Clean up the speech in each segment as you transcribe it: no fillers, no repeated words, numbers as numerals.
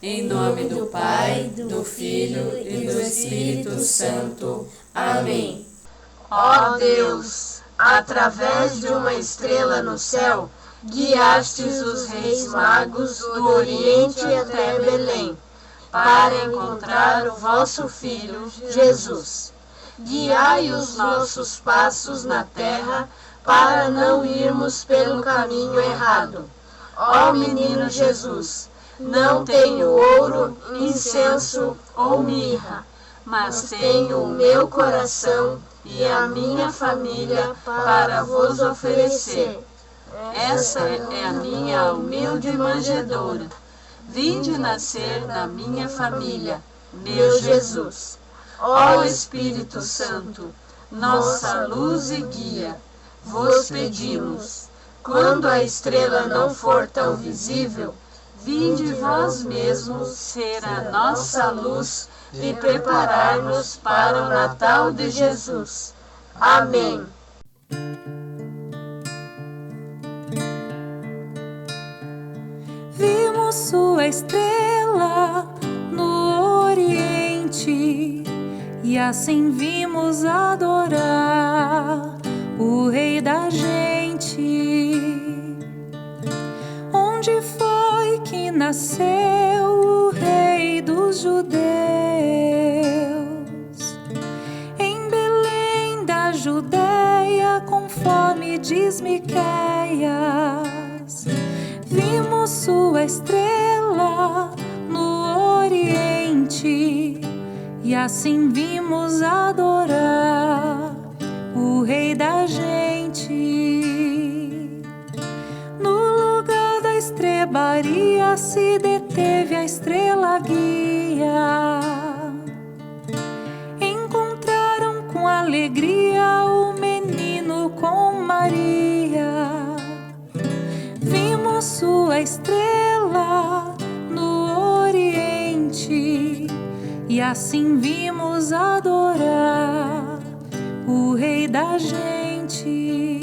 Em nome do Pai, do Filho e do Espírito Santo. Amém. Ó Deus, através de uma estrela no céu, guiastes os reis magos do Oriente até Belém, para encontrar o vosso Filho, Jesus. Guiai os nossos passos na terra, para não irmos pelo caminho errado. Ó menino Jesus, não tenho ouro, incenso ou mirra, mas tenho o meu coração e a minha família para vos oferecer. Essa é a minha humilde manjedoura. Vinde nascer na minha família, meu Jesus. Ó Espírito Santo, nossa luz e guia, vos pedimos, quando a estrela não for tão visível, vinde vós mesmos ser a nossa luz e preparar-nos para o Natal de Jesus. Amém. Vimos sua estrela no Oriente e assim vimos adorar o Rei da gente. Onde foi que nasceu o Rei dos Judeus? Em Belém da Judeia, conforme diz Miqueias. Vimos sua estrela no Oriente e assim vimos adorar o Rei da gente. No lugar da estrebaria se deteve a estrela guia. Encontraram com alegria o menino com Maria. Vimos sua estrela no Oriente e assim vimos adorar o Rei da gente.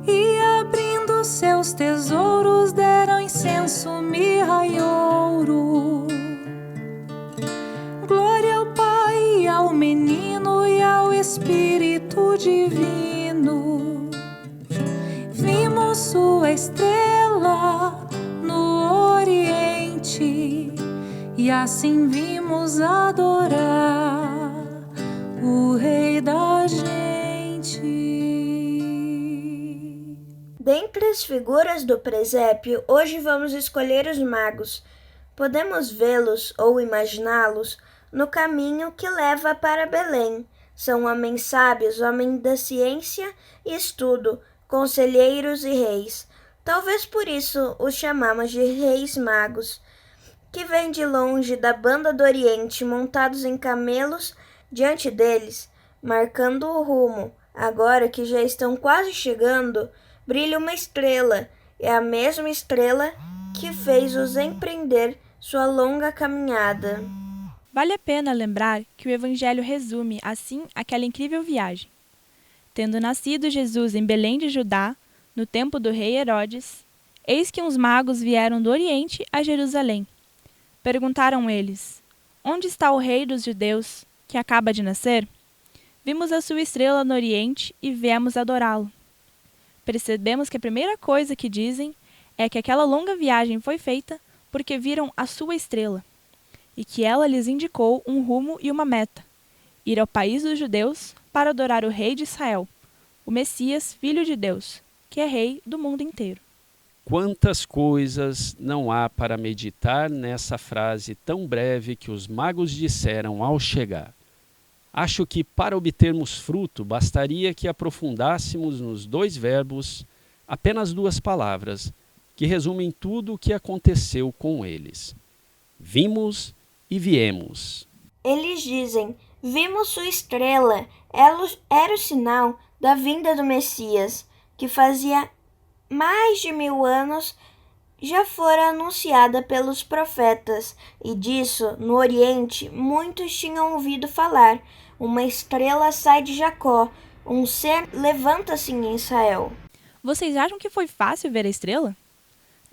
E abrindo seus tesouros deram incenso, mirra e ouro. Glória ao Pai e ao menino e ao Espírito divino. Vimos sua estrela no Oriente e assim vimos adorar o Rei da gente. Dentre as figuras do presépio, hoje vamos escolher os magos. Podemos vê-los ou imaginá-los no caminho que leva para Belém. São homens sábios, homens da ciência e estudo, conselheiros e reis. Talvez por isso os chamamos de reis magos, que vêm de longe da banda do Oriente, montados em camelos diante deles, marcando o rumo. Agora que já estão quase chegando, brilha uma estrela, é a mesma estrela que fez-os empreender sua longa caminhada. Vale a pena lembrar que o Evangelho resume, assim, aquela incrível viagem. Tendo nascido Jesus em Belém de Judá, no tempo do rei Herodes, eis que uns magos vieram do Oriente a Jerusalém. Perguntaram eles: onde está o rei dos judeus, que acaba de nascer? Vimos a sua estrela no Oriente e viemos adorá-lo. Percebemos que a primeira coisa que dizem é que aquela longa viagem foi feita porque viram a sua estrela, e que ela lhes indicou um rumo e uma meta: ir ao país dos judeus para adorar o rei de Israel, o Messias, filho de Deus, que é rei do mundo inteiro. Quantas coisas não há para meditar nessa frase tão breve que os magos disseram ao chegar. Acho que para obtermos fruto bastaria que aprofundássemos nos dois verbos apenas duas palavras, que resumem tudo o que aconteceu com eles: vimos e viemos. Eles dizem: vimos sua estrela. Ela era o sinal da vinda do Messias, que fazia mais de 1000 anos já fora anunciada pelos profetas, e disso, no Oriente, muitos tinham ouvido falar. Uma estrela sai de Jacó, um ser levanta-se em Israel. Vocês acham que foi fácil ver a estrela?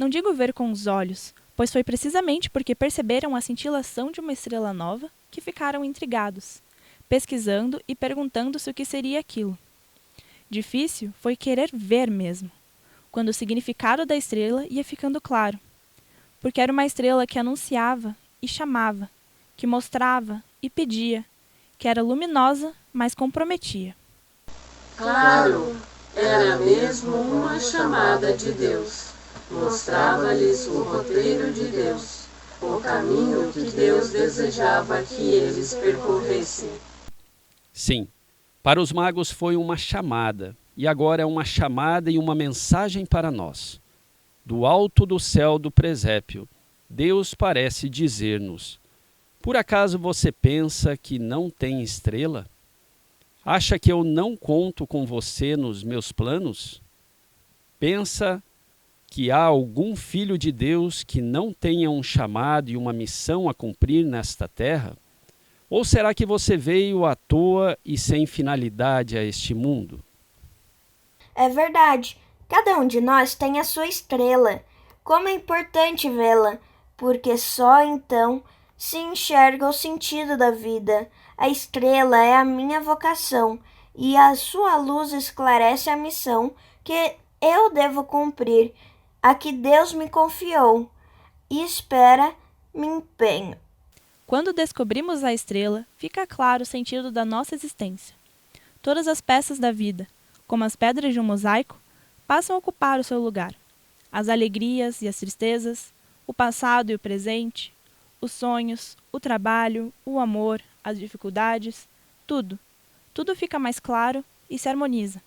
Não digo ver com os olhos, pois foi precisamente porque perceberam a cintilação de uma estrela nova que ficaram intrigados, pesquisando e perguntando-se o que seria aquilo. Difícil foi querer ver mesmo, quando o significado da estrela ia ficando claro, porque era uma estrela que anunciava e chamava, que mostrava e pedia, que era luminosa, mas comprometia. Claro, era mesmo uma chamada de Deus. Mostrava-lhes o roteiro de Deus, o caminho que Deus desejava que eles percorressem. Sim, para os magos foi uma chamada, e agora é uma chamada e uma mensagem para nós. Do alto do céu do presépio, Deus parece dizer-nos: por acaso você pensa que não tem estrela? Acha que eu não conto com você nos meus planos? Pensa que há algum filho de Deus que não tenha um chamado e uma missão a cumprir nesta terra? Ou será que você veio à toa e sem finalidade a este mundo? É verdade, cada um de nós tem a sua estrela. Como é importante vê-la, porque só então se enxerga o sentido da vida. A estrela é a minha vocação, e a sua luz esclarece a missão que eu devo cumprir, a que Deus me confiou, e me empenho. Quando descobrimos a estrela, fica claro o sentido da nossa existência. Todas as peças da vida, como as pedras de um mosaico, passam a ocupar o seu lugar. As alegrias e as tristezas, o passado e o presente, os sonhos, o trabalho, o amor, as dificuldades, tudo fica mais claro e se harmoniza.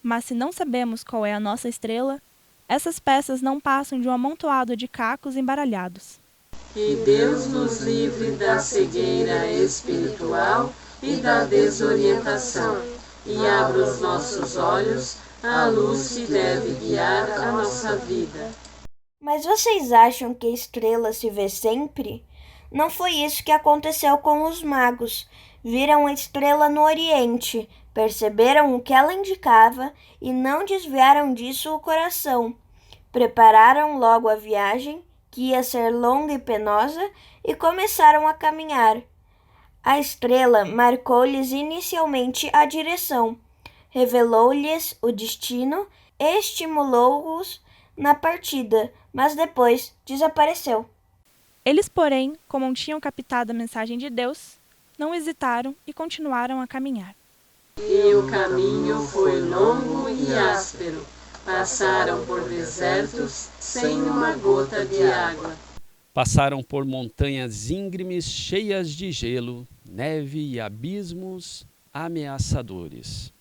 Mas se não sabemos qual é a nossa estrela, essas peças não passam de um amontoado de cacos embaralhados. Que Deus nos livre da cegueira espiritual e da desorientação, e abra os nossos olhos à luz que deve guiar a nossa vida. Mas vocês acham que a estrela se vê sempre? Não foi isso que aconteceu com os magos. Viram a estrela no Oriente, perceberam o que ela indicava e não desviaram disso o coração. Prepararam logo a viagem, que ia ser longa e penosa, e começaram a caminhar. A estrela marcou-lhes inicialmente a direção, revelou-lhes o destino e estimulou-os na partida, mas depois desapareceu. Eles, porém, como tinham captado a mensagem de Deus, não hesitaram e continuaram a caminhar. E o caminho foi longo e áspero. Passaram por desertos sem uma gota de água. Passaram por montanhas íngremes cheias de gelo, neve e abismos ameaçadores.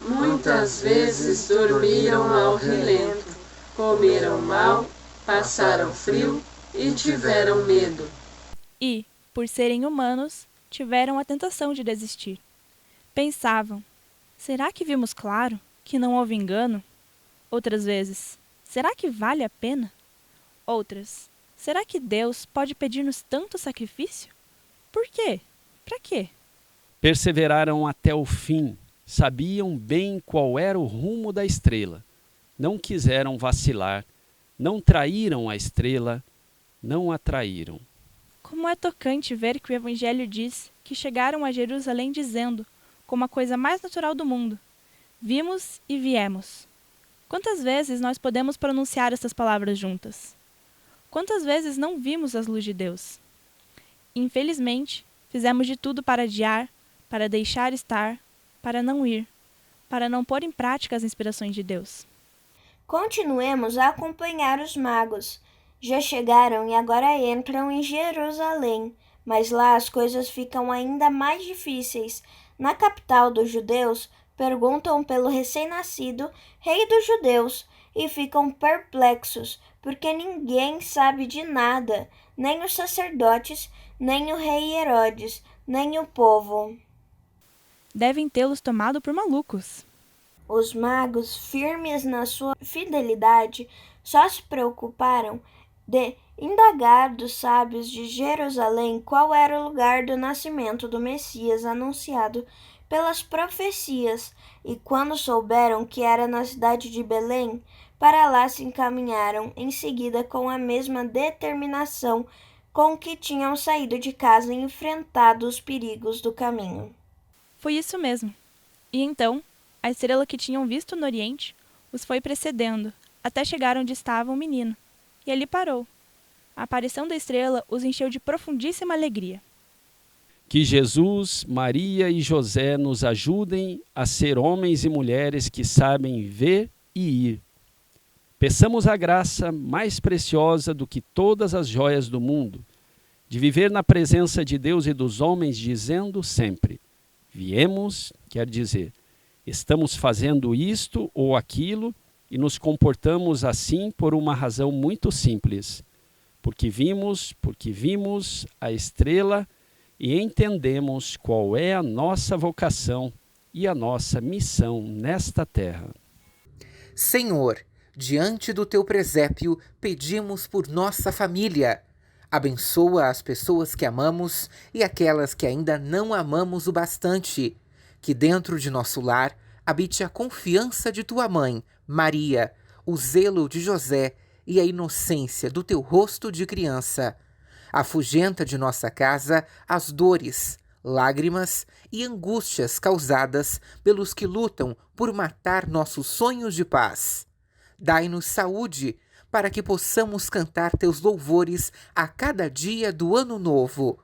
Muitas vezes dormiram ao relento, comeram mal, passaram frio e tiveram medo. E, por serem humanos, tiveram a tentação de desistir. Pensavam: será que vimos claro, que não houve engano? Outras vezes: será que vale a pena? Outras: será que Deus pode pedir-nos tanto sacrifício? Por quê? Para quê? Perseveraram até o fim, sabiam bem qual era o rumo da estrela. Não quiseram vacilar, não traíram a estrela, não a traíram. Como é tocante ver que o Evangelho diz que chegaram a Jerusalém dizendo, como a coisa mais natural do mundo: vimos e viemos. Quantas vezes nós podemos pronunciar essas palavras juntas? Quantas vezes não vimos as luzes de Deus? Infelizmente, fizemos de tudo para adiar, para deixar estar, para não ir, para não pôr em prática as inspirações de Deus. Continuemos a acompanhar os magos. Já chegaram e agora entram em Jerusalém, mas lá as coisas ficam ainda mais difíceis. Na capital dos judeus, perguntam pelo recém-nascido rei dos judeus e ficam perplexos, porque ninguém sabe de nada, nem os sacerdotes, nem o rei Herodes, nem o povo. Devem tê-los tomado por malucos. Os magos, firmes na sua fidelidade, só se preocuparam de indagar dos sábios de Jerusalém qual era o lugar do nascimento do Messias anunciado pelas profecias, e quando souberam que era na cidade de Belém, Para lá se encaminharam em seguida com a mesma determinação com que tinham saído de casa e enfrentado os perigos do caminho. Foi isso mesmo. E então, a estrela que tinham visto no Oriente os foi precedendo, até chegar onde estava um menino, e ali parou. A aparição da estrela os encheu de profundíssima alegria. Que Jesus, Maria e José nos ajudem a ser homens e mulheres que sabem ver e ir. Peçamos a graça mais preciosa do que todas as joias do mundo, de viver na presença de Deus e dos homens, dizendo sempre: viemos, quer dizer, estamos fazendo isto ou aquilo e nos comportamos assim por uma razão muito simples. Porque vimos a estrela e entendemos qual é a nossa vocação e a nossa missão nesta terra. Senhor, diante do teu presépio, pedimos por nossa família. Abençoa as pessoas que amamos e aquelas que ainda não amamos o bastante. Que dentro de nosso lar habite a confiança de tua mãe, Maria, o zelo de José e a inocência do teu rosto de criança. Afugenta de nossa casa as dores, lágrimas e angústias causadas pelos que lutam por matar nossos sonhos de paz. Dai-nos saúde, para que possamos cantar teus louvores a cada dia do ano novo.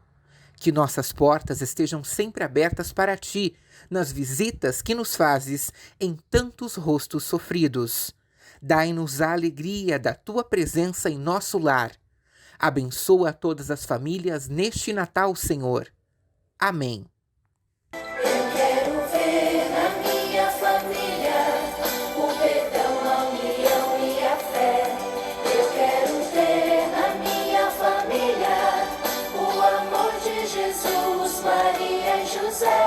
Que nossas portas estejam sempre abertas para ti, nas visitas que nos fazes em tantos rostos sofridos. Dai-nos a alegria da tua presença em nosso lar. Abençoa todas as famílias neste Natal, Senhor. Amém. Jesus, Maria e José.